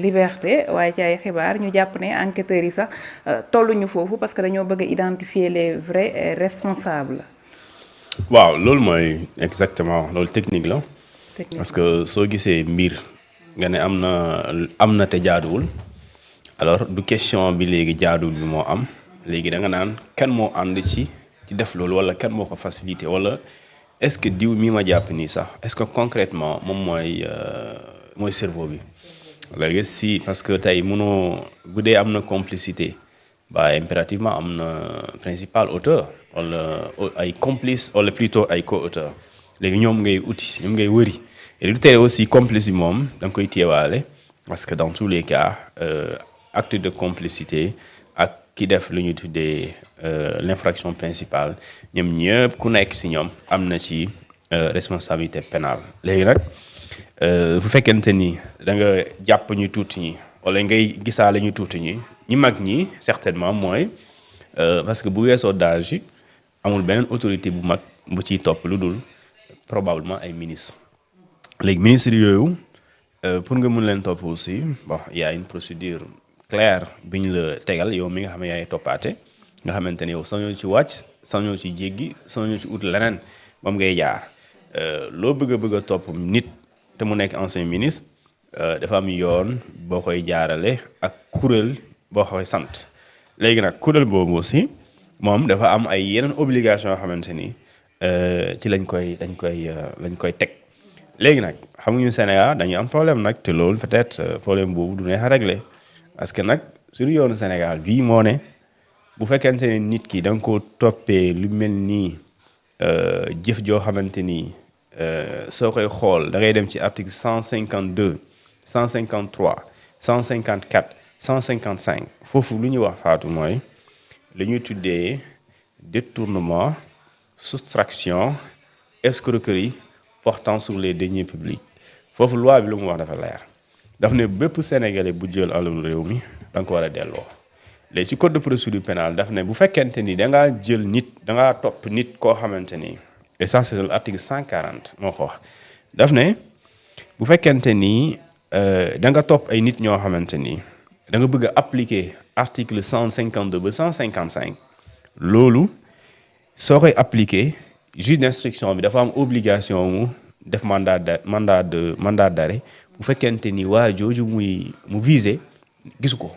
liberté waaye ci ay xibaar ñu jàpp ne enquêteurs yi sax tolluñu foofu parce que dañoo bëgg a identifier les vrais responsables. waaw loolu mooy exactement loolu technique la. parce que soo gisee mbir nga ne am na te jaaduwul alors du question bi léegi jaaduwul bi moo am léegi da nga naan kan moo ànd ci def loolu wala kan moo ko facilité wala est-ce que diw mi ma jàpp nii sax est-ce que concrètement moom mooy cerveau bi. léegi si parce que tey mënoo bu dee am na complicité ba impérativement am na principal auteur wala ay complice wala plutôt ay co-auteur léegi ñoom ngay uti ñoom ngay wëri et lu tere aussi complice bi moom da nga koy teewaale parce que dans tous les cas acte de complicité ak ki def lu ñu tuddee l'infraction principale ñoom ñëpp ku nekk ci ñoom am na ci responsabilité pénale léegi nag bu fekkente ni da nga jàpp ñu tuuti ñi wala ngay gisaale ñu tuuti ñi mag ñi certainement mooy parce que bu weesoo d'âge yi amul beneen autorité bu mag bu ciy topp lu dul probablement ay ministre léegi ministres yooyu pour nga mën leen topp aussi bon y a une procédure claire bi ñu la tegal yow mi nga xam ne yaay toppaate nga xamante ne yow sañoo ci wàcc sañoo ci jéggi sañoo ci ut leneen moom ngay jaar loo bëgg a topp nit te mu nekk ancien ministre dafa am yoon boo koy jaarale ak kuréel boo koy sant léegi nag kuréel boobu aussi moom dafa am ay yeneen obligation yoo xamante ni ci lañ koy teg léegi nag xamuñu Sénégal dañu am problème nag te loolu peut-être problème boobu du neex a régler parce que nag suñu yoonu Sénégal bii moo ne bu fekkente ne nit ki da nga ko toppee lu mel nii jëf joo xamante ni soo koy xool da ngay dem ci article 152 153 154 155 foofu lu ñuy wax faatu mooy lu ñuy tuddee détournement soustraction escroquerie portant sur les deniers publics foofu loi bi lu mu wax dafa leer daf ne bépp sénégalais bu jël alalu réew mi da nga ko war a delloo léegi ci code de procédure pénale daf ne bu fekkente ni da ngaa jël nit da ngaa topp nit koo xamante ni et ça c'est l'article 140 moo ko wax daf ne bu fekkente ni da nga topp ay nit ñoo xamante ni da nga bëgg a appliquer article 152 ba 155 loolu soo koy appliquer juge d'instruction bi dafa am obligation mu def mandat d'arrêt bu fekkente ni waa jooju mu visé gisu ko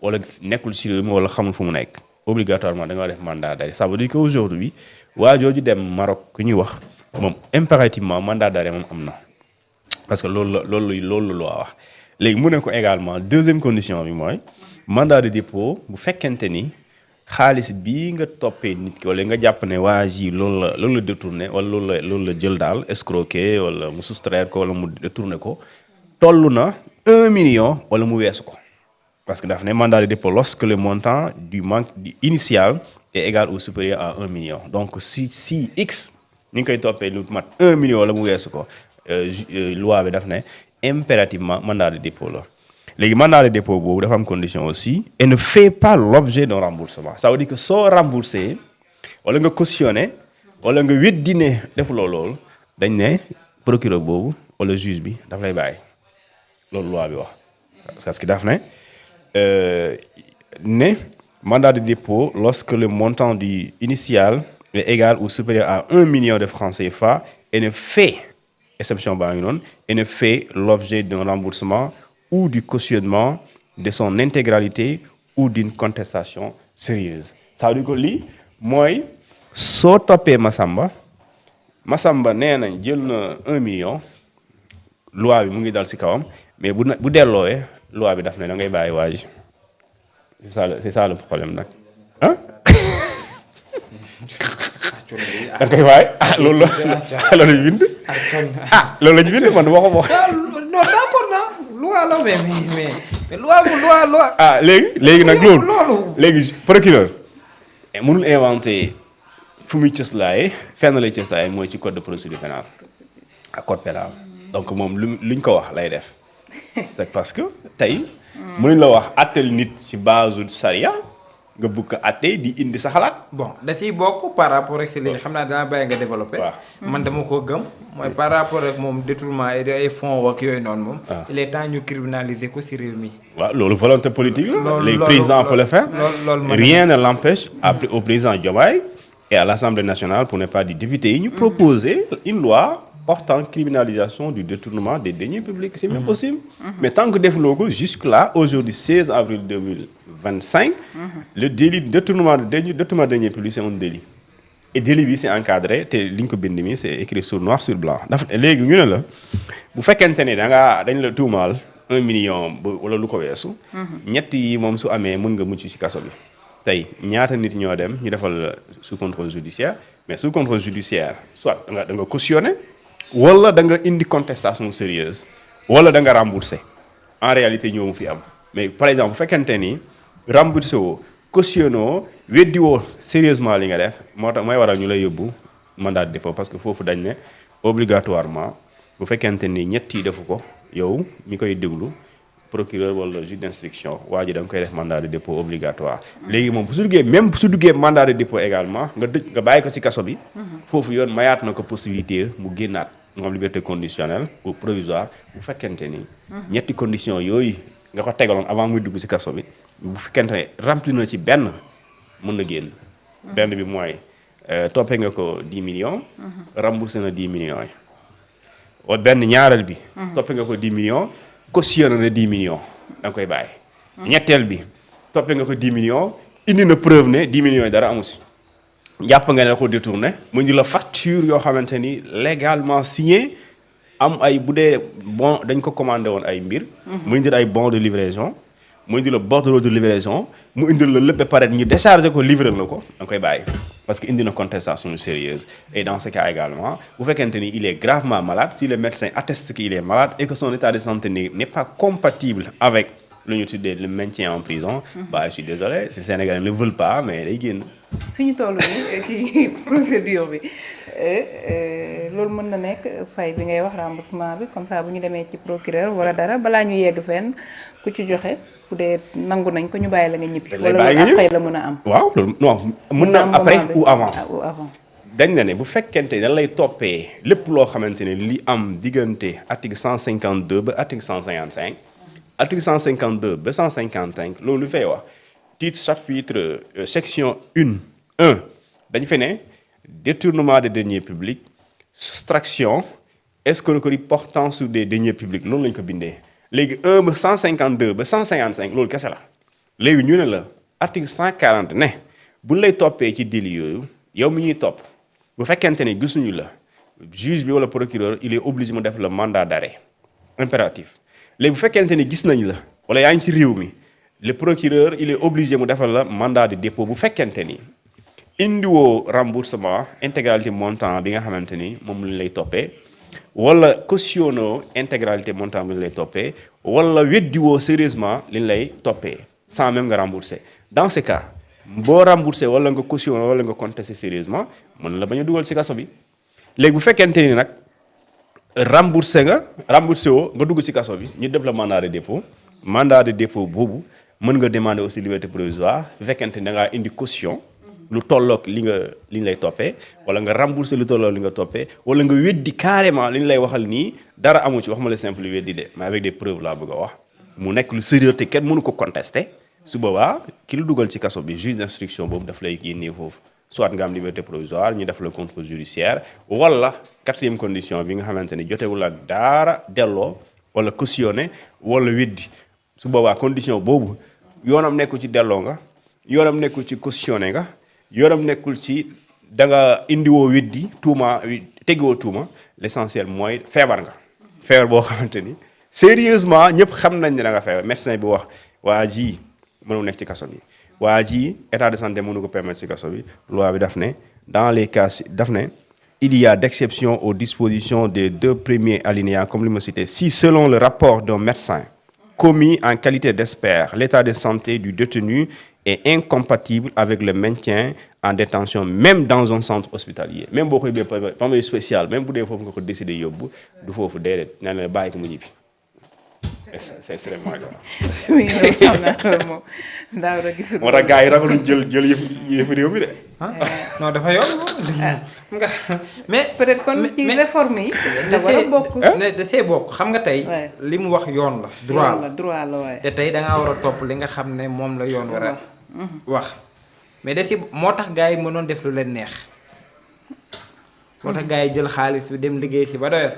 wala nekkul ci réew mi wala xamul fu mu nekk obligatoirement da nga def mandat d'arrêt ça veut dire que aujourd'hui waa jooju dem Maroc ku ñuy wax moom impérativement mandat d'arrêt moom am na parce que loolu la loi wax léegi mu ne ko également deuxième condition bi mooy mandat de dépôt bu fekkente ni xaalis bii nga toppee nit ki wala nga jàpp ne waa ji loolu la détourné wala loolu la jël daal escroquer wala mu soustraire ko wala mu détourné ko toll na 1 million wala mu weesu ko parce que daf ne mandat de dépôt lorsque le montant du manque initial est égal ou supérieur à 1 million donc si x ñu ngi koy toppee lu mat 1 million wala mu weesu ko loi bi daf ne impérativement mandat de dépôt la léegi mandat de dépôt boobu dafa am condition aussi et ne fait pas l'objet d'un remboursement ça veut dire que soo remboursé wala nga cautionné wala nga weddi ne defuloo loolu dañ ne procureur boobu wala juge bi daf lay bàyyi loolu loi bi wax parce que daf ne mandat de dépôt lorsque le montant du initial est égal ou supérieur à 1 million de francs CFA et ne fait exception baa ngi noonu et ne fait l'objet d'un remboursement ou du cautionnement de son intégralité ou d'une contestation sérieuse ça veut dire que lii mooy soo toppee Massamba nee nañ jël na 1 million loi bi mu ngi dal ci kawam mais bu delloowee loi bi daf ne da ngay bàyyi waa ji c'est ça le problème nag ah da ngay bàyyi loolu la bind loolu la ñu bind man waxo wax non d'accord na loi la mais loi léegi nag loolu léegi procureur mënul inventer fu muy cëslaaye fenn lay cëslaaye mooy ci code de procédure pénale ak code pénal donc moom luñ ko wax lay def c'est parce que tey mënuñ la wax attel nit ci base charia nga bëgg ko àtte di indi sa xalaat. bon da ciy bokk par rapport ak si léegi xam naa dana bàyyi nga développé. man dama ko gëm. mooy par rapport ak moom détournement et ay fonds ak yooyu noonu moom. il est temps ñu criminaliser ko si réew mi. waaw loolu volonté politique la. les présidents peuvent le faire. rien ne l'empêche après au président Diomaye et à l'Assemblée nationale pour ne pas dire député yi ñu proposer une loi portant criminalisation du détournement des deniers publics. C'est même possible. Mais tant que defuloo ko jusque-là aujourd'hui 16 avril 2025 le délit de détournement de deniers publics c'est un délit. Et délit bi c'est encadré te li ñu ko bind mi c'est écrit sur noir sur blanc dafa léegi ñu ne la bu fekkente ne dañ la tuumaal 1 million wala lu ko weesu. ñett yi moom su amee mën nga mucc ci kaso bi. tey ñaata nit ñoo dem ñu defal sous contrôle judiciaire mais sous contrôle judiciaire soit da nga cautionné wala da nga indi contestation sérieuse wala da nga remboursé en réalité ñoo mu fi am mais par exemple bu fekkente ni remboursé woo cautionné woo weddi woo sérieusement li nga def moo tax mooy waral ñu lay yóbbu mandat de dépôt parce que foofu dañ ne obligatoirement bu fekkente ni ñett yi defu ko yow mi koy déglu procureur wala juge d'instruction waa ji da nga koy def mandat de dépôt obligatoire. léegi moom bu su duggee mandat de dépôt également nga bàyyi ko ci kaso bi. foofu yoon mayaat na ko possibilité mu génnaat mu am liberté conditionnelle ou provisoire bu fekkente ni. ñetti conditions yooyu nga ko tegaloon avant muy dugg ci kaso bi bu fekkente ne rempli na ci benn mën na génn. benn bi mooy toppee nga ko 10 millions. remboursé na 10 millions yi. wala benn ñaareel bi. toppee nga ko 10 millions. cautionné na 10 millions da nga koy bàyyi. ñetteel bi toppee nga ko 10 millions indi na preuve ne 10 millions yi dara amu si. jàpp nga ne ko détourné mu indi la facture yoo xamante ni légalement signé am ay bu dee bon dañ ko commandé woon ay mbir. mu indi ay bon de livraison mu indi la bordereau de livraison mu indi la lépp pare ñu déchargé ko livré la ko da nga koy bàyyi. parce que indi na contestation sérieuse et dans ce cas également bu fekkente ni il est gravement malade si le médecin atteste qu'il est malade et que son état de santé n'est pas compatible avec lu ñu tuddee le maintien en prison. bah je suis désolé ces Sénégalais ne veulent pas mais day génn. fi ñu toll nii ci procédure bi loolu mën na nekk fay bi ngay wax remboursement bi comme ça bu ñu demee ci procureur wala dara balaa ñu yegg fenn ku ci joxe bu dee nangu nañ ko ñu bàyyi la nga ñibbi. wala loolu après la mën a am. waaw loolu non mën na am après ou avant. avant. dañ na ne bu fekkente dañ lay toppee lépp loo xamante ne li am diggante article 152 ba article 155. article 152 ba 155 loolu lu fay wax. titre chapitre section 1 dañu fe ne détournement des deniers publics soustraction escroquerie portant sur des deniers publics loolu lañu ko bindee léegi 1 ba 152 ba 155 loolu kese la léegi ñu ne la article 140 ne bu lay toppee ci délit yooyu yow mi ñuy topp bu fekkente ne gisuñu la juge bi wala procureur il est obligé mu def le mandat d'arrêt impératif léegi bu fekkente ne gis nañ la wala yaa ngi ci réew mi le procureur il est obligé mu defal la mandat de dépôt bu fekkente ni indiwoo remboursement intégralité montant bi nga xamante ni moom lañ lay toppee wala cautionné intégralité montant bi lañ lay toppee wala weddiwoo sérieusement liñ lay toppee sans même nga rembourser dans ce cas boo remboursé wala nga cautionné wala nga contesté sérieusement mën la bañ a dugal ci kaso bi léegi bu fekkente ni nag remboursé woo nga dugg ci kaso bi ñu def la mandat de dépôt boobu mën nga demander aussi liberté provisoire bu fekkente ni da ngaa indi caution lu tolloog li ñu lay toppee wala nga rembourser lu tolloog li nga toppee wala nga weddi carrément li ñu lay waxal nii dara amu ci wax ma la simple weddi de mais avec des preuves laa bëgg a wax mu nekk lu sérieux te kenn mënu ko contester su boobaa ki lu dugal ci kaso bi juge d'instruction boobu daf lay génnee foofu soit nga am liberté provisoire ñu def le contrôle judiciaire wala quatrième condition bi nga xamante ni jotewul ak dara delloo wala cautionné wala weddi su boobaa condition boobu yoonam nekkul ci delloo nga yoonam nekkul ci cautionné nga yoonam nekkul ci da nga indiwoo weddi tuuma tegiwoo tuuma l'essentiel mooy feebar nga feebar boo xamante ni sérieusement ñëpp xam nañ ne da nga feebar médecin bi wax waa ji mënu nekk ci kaso bi waa ji état de santé mënu ko permettre ci kaso bi loi bi daf ne dans les cas daf ne il y a d'exception aux dispositions des 2 premiers alinéas comme li ma cité si selon le rapport d'un médecin commis en qualité d'expert l'état de santé du détenu est incompatible avec le maintien en détention même dans un centre hospitalier même boo koy bee spécial même bu dee foofu nga ko décider yóbbu du foofu déedéet nee na bàyyi ko mu ñibbi. c'est extrêmement grave. oui loolu xam naa loolu moom daaw rek gisul. moo tax gars yi ragaluñ jël yëfu réew mi de. ah non dafa yomb nga mais peut-être kon ci réforme yi. da war a bokk. da see bokk xam nga tey. li mu wax yoon la. droit la waaye. te tey da ngaa war a topp li nga xam ne moom la yoon war a wax mais da si moo tax gars yi mënoon def lu leen neex moo tax gars yi jël xaalis bi dem liggéey si ba doyal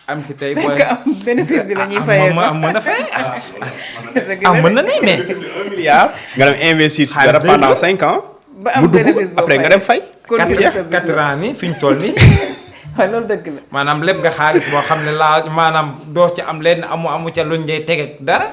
am si tey booy bénéfice bi la ñuy fayee am mën na fay am mën na ne mais 1 milliard. nga dem investir si dara pendant 5 ans. ba am mu dugg bénéfice boobu après nga dem fay. 4 ans ni fi ñu toll nii. waaw loolu dëgg la. maanaam lépp nga xaalis boo xam ne laa maanaam doo ci am lenn amu ca luñ lay teg dara.